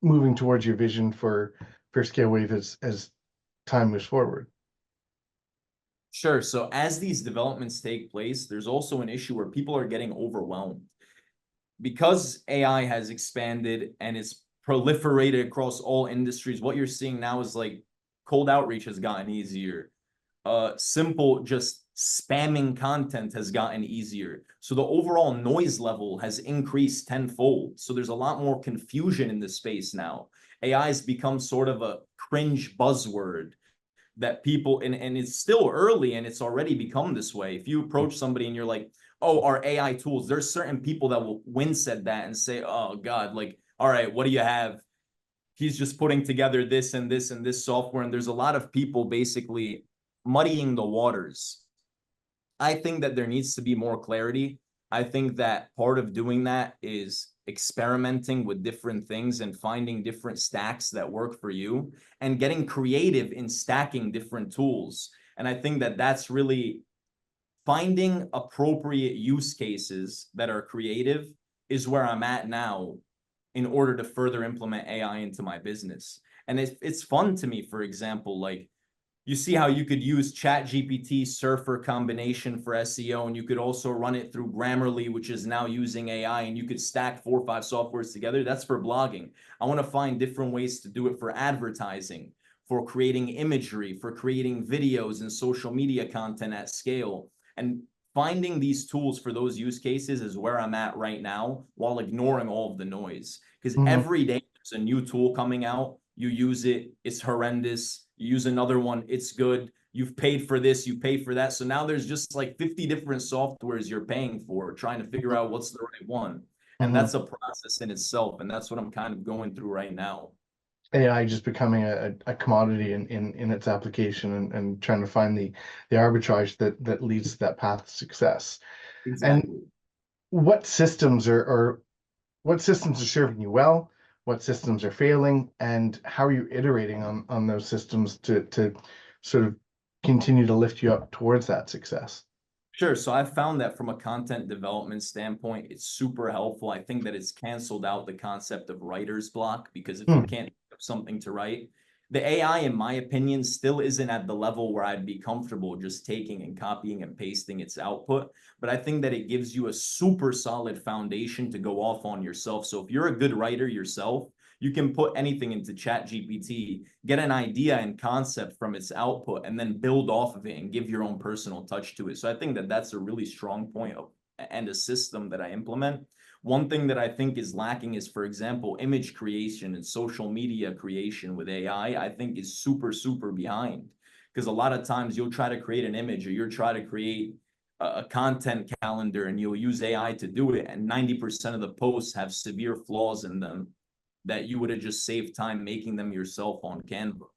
S1: moving towards your vision for Scalewave as time moves forward?
S2: Sure. So as these developments take place, there's also an issue where people are getting overwhelmed. Because AI has expanded and it's proliferated across all industries. What you're seeing now is like cold outreach has gotten easier. Simple, just spamming content has gotten easier. So the overall noise level has increased tenfold. So there's a lot more confusion in the space now. AI has become sort of a cringe buzzword that people, and it's still early and it's already become this way. If you approach somebody and you're like, oh, our AI tools, there's certain people that will wince at that and say, oh God, like, all right, what do you have? He's just putting together this and this and this software. And there's a lot of people basically muddying the waters. I think that there needs to be more clarity. I think that part of doing that is experimenting with different things and finding different stacks that work for you and getting creative in stacking different tools. And I think that that's really finding appropriate use cases that are creative is where I'm at now in order to further implement AI into my business. And it's fun to me, for example, like you see how you could use ChatGPT Surfer combination for SEO, and you could also run it through Grammarly, which is now using AI, and you could stack 4 or 5 softwares together. That's for blogging. I want to find different ways to do it for advertising, for creating imagery, for creating videos and social media content at scale. And finding these tools for those use cases is where I'm at right now, while ignoring all of the noise. Because every day there's a new tool coming out. You use it, it's horrendous. You use another one, it's good. You've paid for this, you pay for that. So now there's just like 50 different softwares you're paying for, trying to figure out what's the right one. And that's a process in itself. And that's what I'm kind of going through right now.
S1: AI just becoming a commodity in its application, and trying to find the arbitrage that leads to that path to success. And
S2: Exactly.
S1: what systems are what systems are serving you well, what systems are failing, and how are you iterating on those systems to sort of continue to lift you up towards that success?
S2: Sure. So I've found that from a content development standpoint, it's super helpful. I think that it's canceled out the concept of writer's block, because if you can't think of something to write, the AI, in my opinion, still isn't at the level where I'd be comfortable just taking and copying and pasting its output. But I think that it gives you a super solid foundation to go off on yourself. So if you're a good writer yourself, you can put anything into ChatGPT, get an idea and concept from its output, and then build off of it and give your own personal touch to it. So I think that that's a really strong point of, and a system that I implement. One thing that I think is lacking is, for example, image creation and social media creation with AI, I think is super, super behind. Because a lot of times you'll try to create an image, or you'll try to create a content calendar, and you'll use AI to do it. And 90% of the posts have severe flaws in them that you would have just saved time making them yourself on Canva.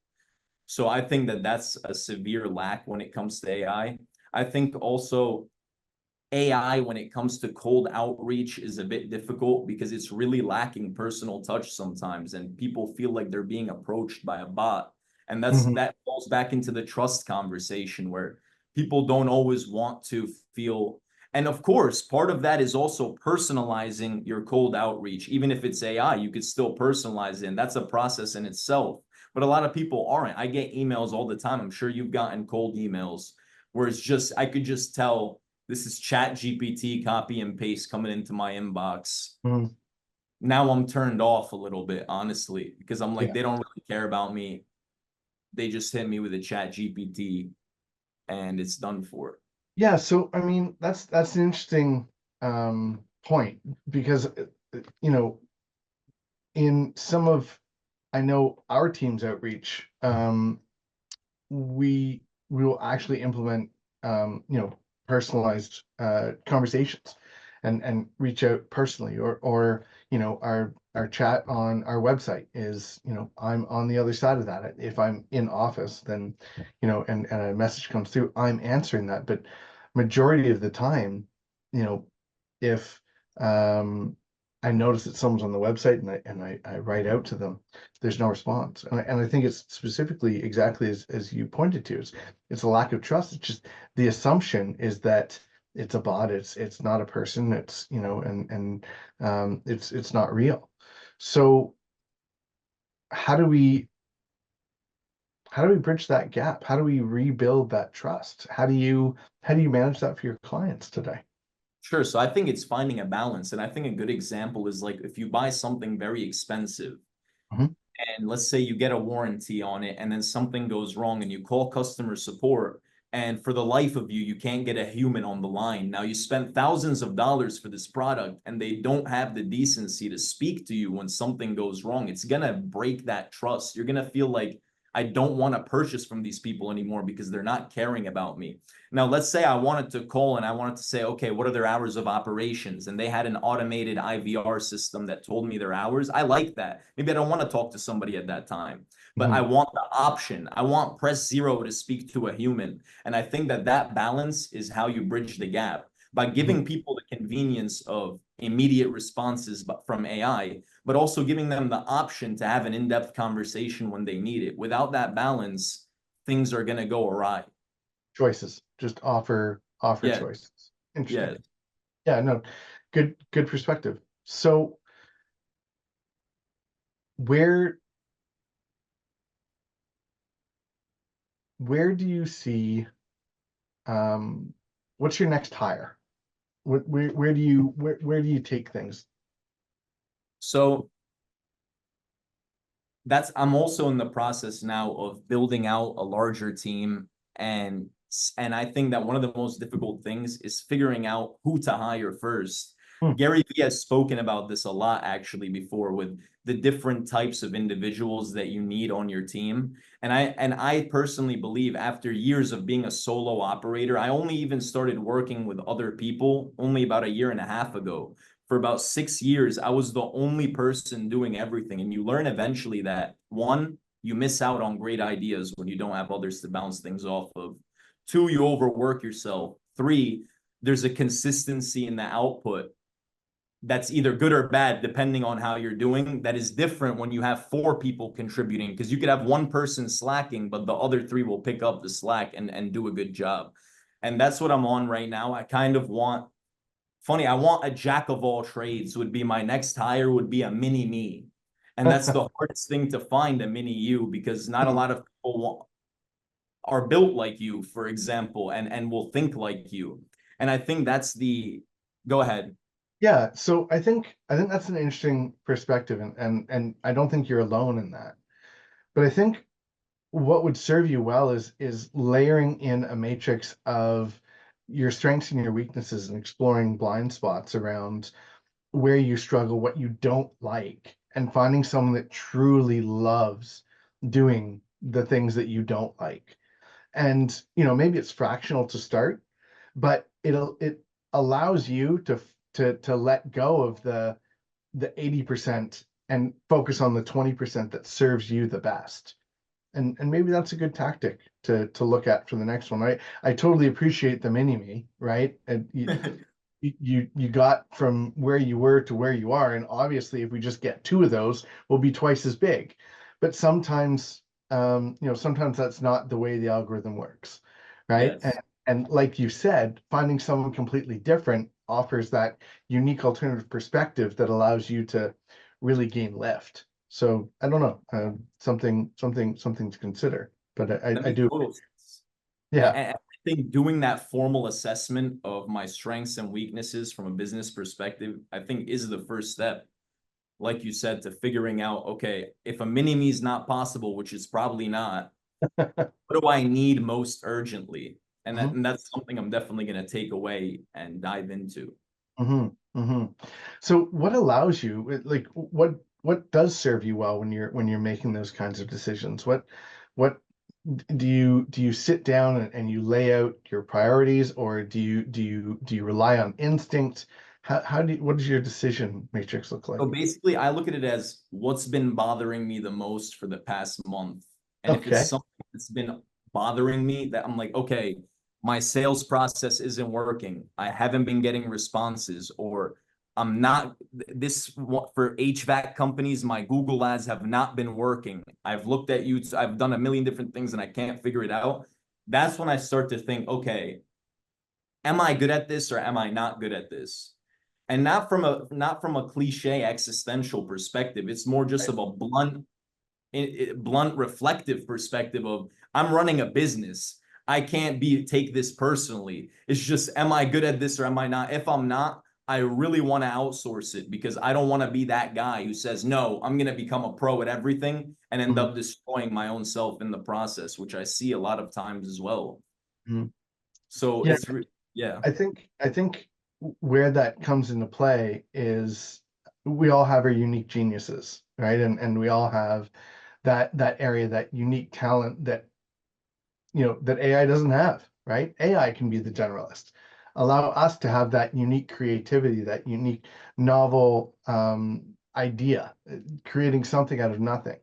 S2: So I think that that's a severe lack when it comes to AI. I think also AI, when it comes to cold outreach, is a bit difficult because it's really lacking personal touch sometimes, and people feel like they're being approached by a bot. And that falls back into the trust conversation, where people don't always want to feel. And of course, part of that is also personalizing your cold outreach. Even if it's AI, you could still personalize it, and that's a process in itself. But a lot of people aren't. I get emails all the time. I'm sure you've gotten cold emails where it's just, I could just tell this is ChatGPT copy and paste coming into my inbox. Now I'm turned off a little bit, honestly, because I'm like,
S1: Yeah.
S2: they don't really care about me. They just hit me with a ChatGPT and it's done for.
S1: Yeah, so I mean that's an interesting point, because you know, in some of, I know our team's outreach, we will actually implement personalized conversations, and reach out personally, or our chat on our website is, I'm on the other side of that. If I'm in office, then and a message comes through, I'm answering that. But majority of the time, if I notice that someone's on the website, and I write out to them, there's no response. And I think it's specifically exactly as you pointed to. It's a lack of trust. It's just the assumption is that it's a bot. It's not a person. It's it's not real. So how do we bridge that gap? How do we rebuild that trust? How do you manage that for your clients today?
S2: Sure. So I think it's finding a balance. And I think a good example is like if you buy something very expensive,
S1: Mhm.
S2: and let's say you get a warranty on it and then something goes wrong and you call customer support, And for the life of you, you can't get a human on the line. Now you spent thousands of dollars for this product and they don't have the decency to speak to you when something goes wrong. It's going to break that trust. You're going to feel like, I don't want to purchase from these people anymore because they're not caring about me. Now, let's say I wanted to call and I wanted to say, okay, what are their hours of operations? And they had an automated IVR system that told me their hours. I like that. Maybe I don't want to talk to somebody at that time, but I want the option. I want press 0 to speak to a human. And I think that that balance is how you bridge the gap by giving people the convenience of immediate responses from AI, but also giving them the option to have an in-depth conversation when they need it. Without that balance, things are going to go awry.
S1: Choices, just offer
S2: Yeah.
S1: choices. Interesting.
S2: Yeah.
S1: Yeah, no, good perspective. So where do you see, what's your next hire? Where do you take things?
S2: So I'm also in the process now of building out a larger team, and I think that one of the most difficult things is figuring out who to hire first. Gary Vee has spoken about this a lot actually before, with the different types of individuals that you need on your team. And I personally believe, after years of being a solo operator, I only even started working with other people only about a year and a half ago. For about 6 years, I was the only person doing everything. And you learn eventually that, one, you miss out on great ideas when you don't have others to bounce things off of. Two, you overwork yourself. Three, there's a consistency in the output that's either good or bad, depending on how you're doing. That is different when you have 4 people contributing, because you could have one person slacking, but the other 3 will pick up the slack and do a good job. And that's what I'm on right now. I kind of want, I want a jack of all trades. Would be my next hire, would be a mini me. And that's the hardest thing to find, a mini you, because not a lot of people are built like you, for example, and will think like you. And I think that's go ahead.
S1: Yeah, so I think that's an interesting perspective, and I don't think you're alone in that. But I think what would serve you well is layering in a matrix of your strengths and your weaknesses and exploring blind spots around where you struggle, what you don't like, and finding someone that truly loves doing the things that you don't like. And maybe it's fractional to start, but it allows you to let go of the 80% and focus on the 20% that serves you the best. And maybe that's a good tactic to look at for the next one. I totally appreciate the mini me, right? And you got from where you were to where you are, and obviously if we just get 2 of those, we'll be twice as big. But sometimes sometimes that's not the way the algorithm works, right?
S2: Yes.
S1: And like you said, finding someone completely different offers that unique alternative perspective that allows you to really gain lift. So I don't know, something to consider. But
S2: That
S1: I
S2: makes
S1: do,
S2: total sense.
S1: yeah.
S2: And I think doing that formal assessment of my strengths and weaknesses from a business perspective, I think is the first step, like you said, to figuring out, okay, if a mini me is not possible, which is probably not, what do I need most urgently? And that's something I'm definitely going to take away and dive into.
S1: So what allows you, like, what does serve you well when you're making those kinds of decisions? What do you sit down and you lay out your priorities, or do you rely on instinct? What does your decision matrix look
S2: So
S1: like?
S2: basically, I look at it as what's been bothering me the most for the past month. And if it's
S1: Okay.
S2: something that's been bothering me, that I'm like, okay, my sales process isn't working. I haven't been getting responses, or I'm not this for HVAC companies, my Google ads have not been working. I've looked at YouTube, I've done a million different things and I can't figure it out. That's when I start to think, okay, am I good at this or am I not good at this? And not from a cliche existential perspective. It's more just of a blunt reflective perspective of, I'm running a business. I can't take this personally. It's just, am I good at this or am I not? If I'm not, I really want to outsource it, because I don't want to be that guy who says, no, I'm going to become a pro at everything and end up destroying my own self in the process, which I see a lot of times as well.
S1: Mhm.
S2: So
S1: Yeah,
S2: yeah.
S1: I think where that comes into play is we all have our unique geniuses, right? And we all have that area, that unique talent that that AI doesn't have, right? AI can be the generalist. Allow us to have that unique creativity, that unique novel idea, creating something out of nothing,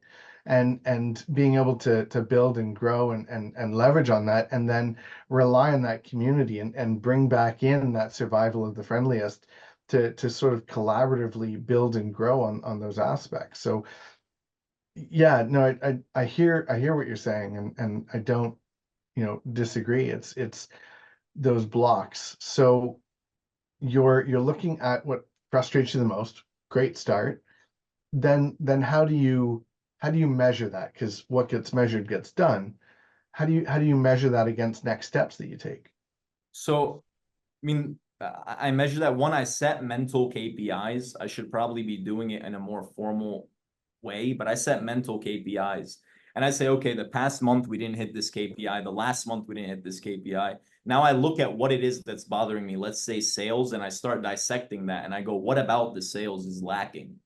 S1: and being able to build and grow and leverage on that, and then rely on that community and bring back in that survival of the friendliest to sort of collaboratively build and grow on those aspects. So yeah, no, I hear what you're saying, and I don't disagree. It's those blocks. So you're looking at what frustrates you the most. Great start. Then how do you measure that? Because what gets measured gets done. How do you measure that against next steps that you take?
S2: So I mean, I measure that when I set mental KPIs. I should probably be doing it in a more formal way, but I set mental KPIs. And I say, okay, the past month we didn't hit this KPI. The last month we didn't hit this KPI. Now I look at what it is that's bothering me. Let's say sales, and I start dissecting that. And I go, what about the sales is lacking?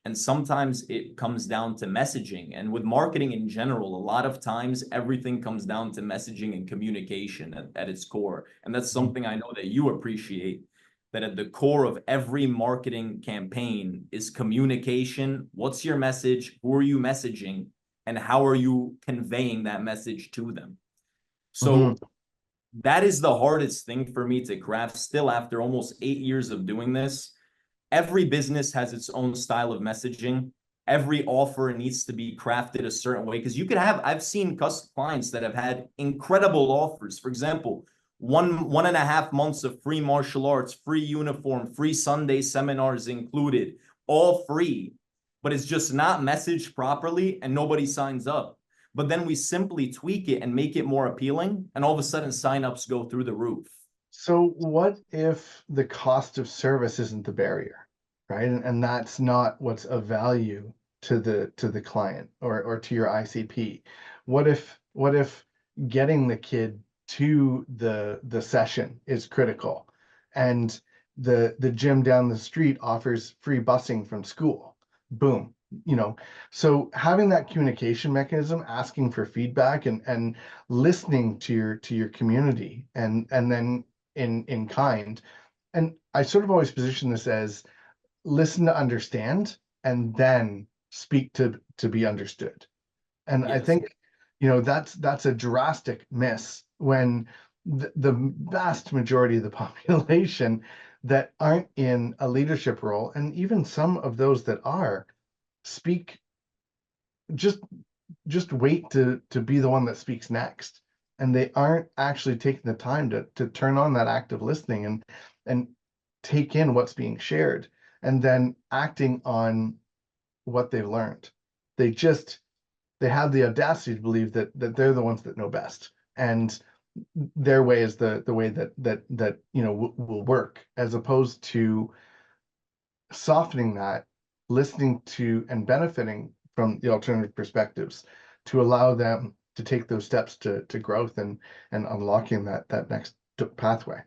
S2: And sometimes it comes down to messaging. And with marketing in general, a lot of times everything comes down to messaging and communication at its core. And that's
S1: Mhm.
S2: something I know that you appreciate, that at the core of every marketing campaign is communication. What's your message? Who are you messaging? And how are you conveying that message to them?
S1: Mhm.
S2: So that is the hardest thing for me to craft still after almost 8 years of doing this. Every business has its own style of messaging. Every offer needs to be crafted a certain way, because you could have, I've seen clients that have had incredible offers. For example, 1.5 months of free martial arts, free uniform, free Sunday seminars included, all free, but it's just not messaged properly and nobody signs up. But then we simply tweak it and make it more appealing, and all of a sudden signups go through the roof.
S1: So what if the cost of service isn't the barrier, right? And that's not what's of value to the client or to your ICP. What if getting the kid to the session is critical, and the gym down the street offers free busing from school? Boom. So having that communication mechanism, asking for feedback and listening to your community, and then in kind. And I sort of always position this as listen to understand and then speak to be understood. And I
S2: Yes.
S1: think that's a drastic miss when the vast majority of the population that aren't in a leadership role, and even some of those that are, speak just just wait to be the one that speaks next, and they aren't actually taking the time to turn on that active listening and take in what's being shared, and then acting on what they've learned. They just they have the audacity to believe that they're the ones that know best, and their way is the way that will work, as opposed to softening that, listening to and benefiting from the alternative perspectives to allow them to take those steps to growth and unlocking that next pathway.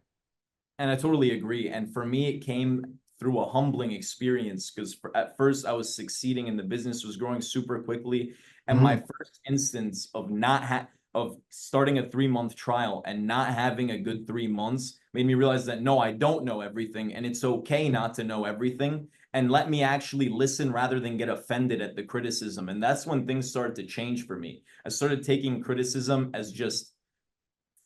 S2: And I totally agree. And for me, it came through a humbling experience, because at first I was succeeding and the business was growing super quickly. And my
S1: Mhm.
S2: first instance of not of starting a 3 month trial and not having a good 3 months made me realize that no, I don't know everything, and it's okay not to know everything. And let me actually listen rather than get offended at the criticism. And that's when things started to change for me. I started taking criticism as just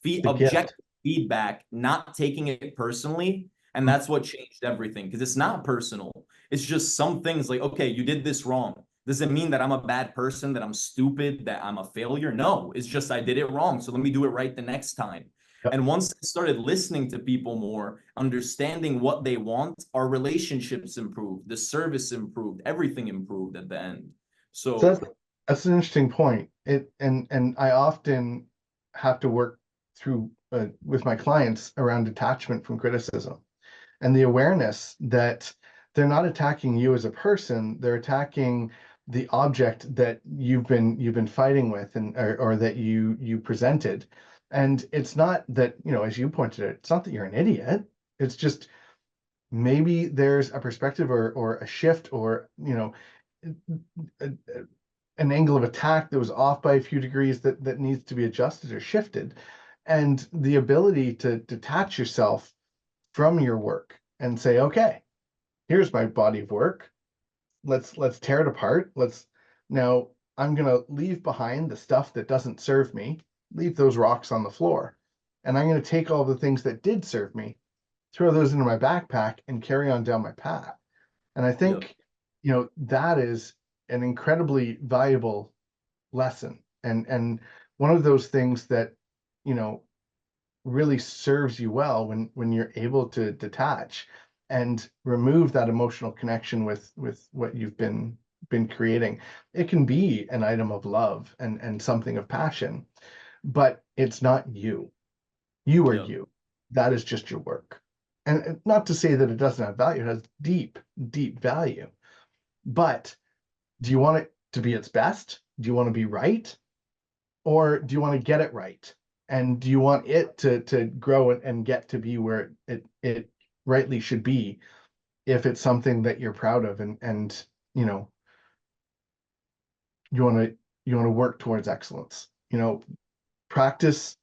S1: The gift.
S2: objective feedback, not taking it personally. And
S1: Mhm.
S2: that's what changed everything, because it's not personal. It's just some things like, okay, you did this wrong. Does it mean that I'm a bad person, that I'm stupid, that I'm a failure? No, it's just I did it wrong. So let me do it right the next time.
S1: Yep.
S2: And once I started listening to people more, understanding what they want, our relationships improved, the service improved, everything improved at the end.
S1: So
S2: So
S1: that's an interesting point. And I often have to work through with my clients around detachment from criticism, and the awareness that they're not attacking you as a person, they're attacking the object that you've been fighting with, and or that you presented. And it's not that, as you pointed out, it's not that you're an idiot. It's just maybe there's a perspective or a shift or, a, an angle of attack that was off by a few degrees that needs to be adjusted or shifted. And the ability to detach yourself from your work and say, okay, here's my body of work. Let's tear it apart. Now I'm going to leave behind the stuff that doesn't serve me, leave those rocks on the floor. And I'm going to take all the things that did serve me, throw those into my backpack and carry on down my path. And I
S2: Yep.
S1: think, that is an incredibly valuable lesson. And one of those things that, really serves you well when you're able to detach and remove that emotional connection with what you've been creating. It can be an item of love and something of passion, but it's not you. You are
S2: Yep.
S1: you. That is just your work. And not to say that it doesn't have value, it has deep, deep value. But do you want it to be its best? Do you want to be right? Or do you want to get it right? And do you want it to grow and get to be where it rightly should be, if it's something that you're proud of and you know you want to work towards excellence. Practice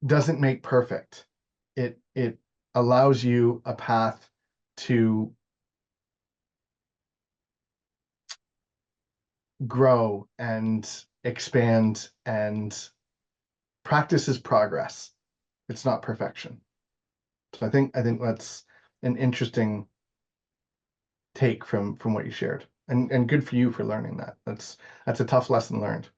S1: doesn't make perfect. It allows you a path to grow and expand, and practice is progress. It's not perfection. So I think that's an interesting take from what you shared. And good for you for learning that. That's a tough lesson learned.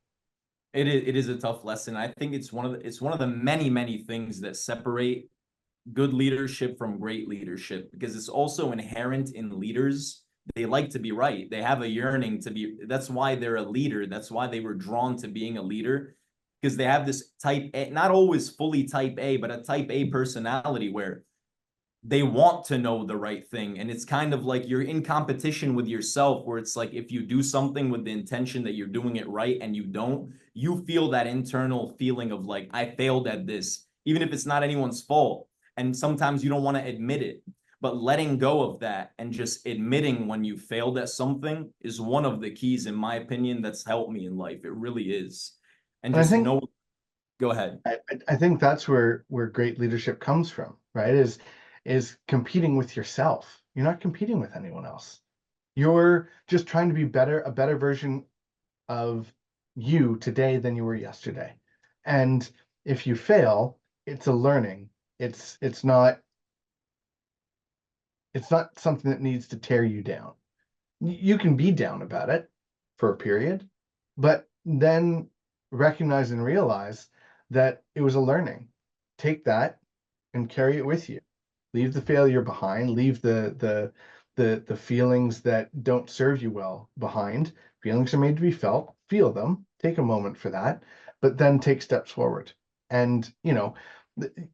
S2: It is a tough lesson. I think it's one of the many, many things that separate good leadership from great leadership, because it's also inherent in leaders. They like to be right. They have a yearning to be. That's why they're a leader. That's why they were drawn to being a leader, because they have this type A, not always fully type A, but a type A personality where they want to know the right thing. And it's kind of like you're in competition with yourself, where it's like if you do something with the intention that you're doing it right and you don't, you feel that internal feeling of like, I failed at this, even if it's not anyone's fault. And sometimes you don't want to admit it. But letting go of that and just admitting when you failed at something is one of the keys, in my opinion, that's helped me in life. It really is. And
S1: And I
S2: just
S1: think
S2: know, go ahead.
S1: I think that's where great leadership comes from, right? Is competing with yourself. You're not competing with anyone else. You're just trying to be a better version of you today than you were yesterday. And if you fail, it's a learning. It's not something that needs to tear you down. You can be down about it for a period, but then recognize and realize that it was a learning. Take that and carry it with you. Leave the failure behind, leave the feelings that don't serve you well behind. Feelings are made to be felt, feel them, take a moment for that, but then take steps forward. And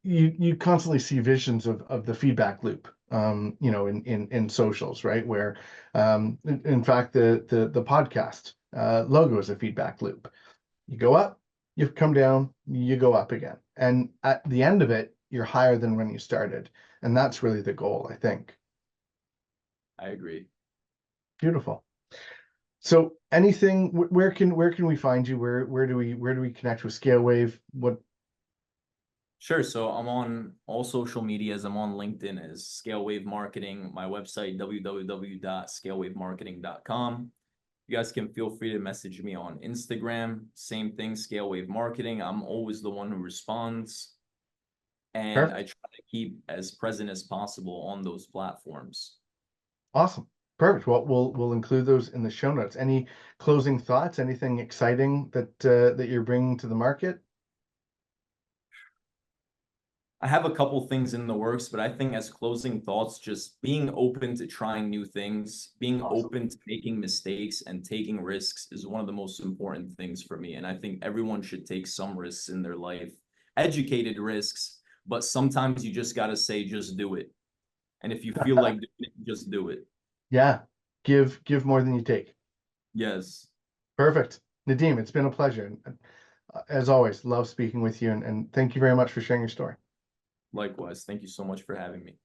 S1: you constantly see visions of the feedback loop, in socials, right? Where in fact the podcast logo is a feedback loop. You go up, you come down, you go up again. And at the end of it, you're higher than when you started. And that's really the goal, I think.
S2: I agree.
S1: Beautiful. So anything, where can we find you? Where do we connect with Scalewave? What?
S2: Sure. So I'm on all social medias. I'm on LinkedIn as Scalewave Marketing, my website, www.scalewavemarketing.com. You guys can feel free to message me on Instagram. Same thing, Scalewave Marketing. I'm always the one who responds. And I
S1: Perfect.
S2: try to keep as present as possible on those platforms.
S1: Awesome. Perfect. Well, we'll include those in the show notes. Any closing thoughts? Anything exciting that you're bringing to the market?
S2: I have a couple things in the works, but I think as closing thoughts, just being open to trying new things, being
S1: Awesome.
S2: open to making mistakes and taking risks is one of the most important things for me. And I think everyone should take some risks in their life, educated risks, but sometimes you just got to say, just do it. And if you feel like doing it, just do it.
S1: Yeah. Give more than you take.
S2: Yes.
S1: Perfect. Nadim, it's been a pleasure. As always, love speaking with you, and thank you very much for sharing your story.
S2: Likewise, thank you so much for having me.